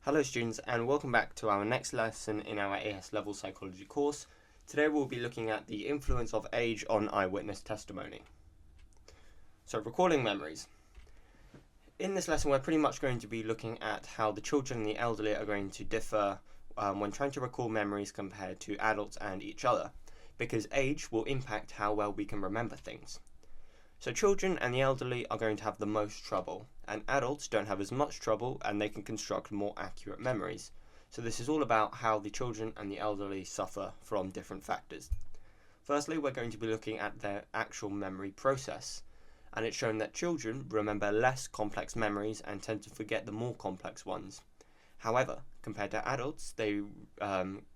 Hello students, and welcome back to our next lesson in our AS level psychology course. Today we'll be looking at the influence of age on eyewitness testimony. So, recalling memories. In this lesson we're pretty much going to be looking at how the children and the elderly are going to differ when trying to recall memories compared to adults and each other, because age will impact how well we can remember things. So children and the elderly are going to have the most trouble, and adults don't have as much trouble and they can construct more accurate memories. So this is all about how the children and the elderly suffer from different factors. Firstly, we're going to be looking at their actual memory process, and it's shown that children remember less complex memories and tend to forget the more complex ones. However, compared to adults, they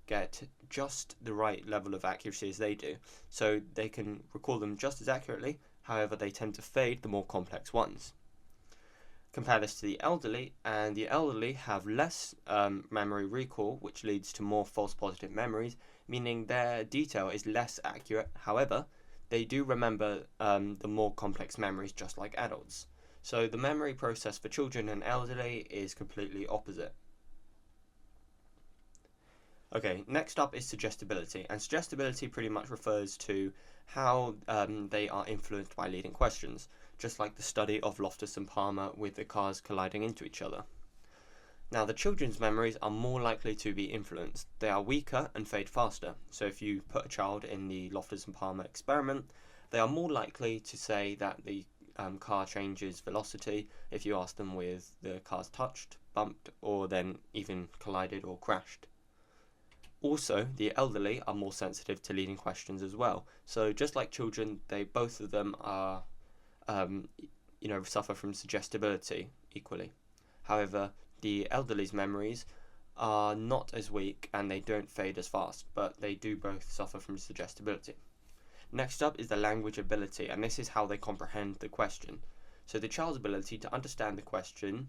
get just the right level of accuracy as they do, so they can recall them just as accurately. However, they tend to fade the more complex ones. Compare this to the elderly, and the elderly have less memory recall, which leads to more false positive memories, meaning their detail is less accurate. However, they do remember the more complex memories just like adults. So the memory process for children and elderly is completely opposite. Okay, next up is suggestibility, and suggestibility pretty much refers to how they are influenced by leading questions, just like the study of Loftus and Palmer with the cars colliding into each other. Now, the children's memories are more likely to be influenced. They are weaker and fade faster, so if you put a child in the Loftus and Palmer experiment, they are more likely to say that the car changes velocity if you ask them with the cars touched, bumped, or then even collided or crashed. Also, the elderly are more sensitive to leading questions as well. So just like children, both of them are, suffer from suggestibility equally. However, the elderly's memories are not as weak and they don't fade as fast, but they do both suffer from suggestibility. Next up is the language ability, and this is how they comprehend the question. So the child's ability to understand the question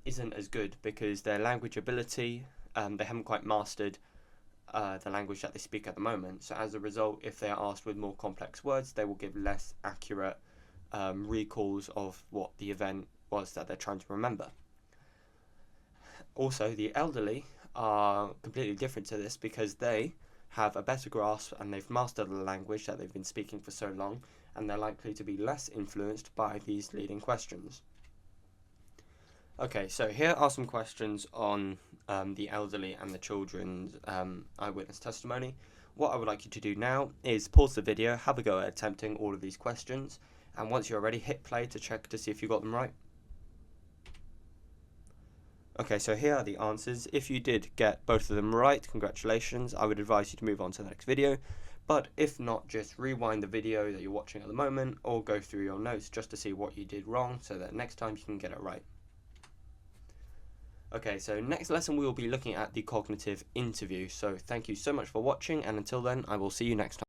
isn't as good because their language ability, they haven't quite mastered the language that they speak at the moment. So as a result, if they are asked with more complex words, they will give less accurate recalls of what the event was that they're trying to remember. Also, the elderly are completely different to this because they have a better grasp and they've mastered the language that they've been speaking for so long, and they're likely to be less influenced by these leading questions. Okay, so here are some questions on the elderly and the children's eyewitness testimony. What I would like you to do now is pause the video, have a go at attempting all of these questions, and once you're ready, hit play to check to see if you got them right. Okay, so here are the answers. If you did get both of them right, congratulations. I would advise you to move on to the next video. But if not, just rewind the video that you're watching at the moment or go through your notes just to see what you did wrong so that next time you can get it right. Okay, so next lesson we will be looking at the cognitive interview. So thank you so much for watching, and until then, I will see you next time.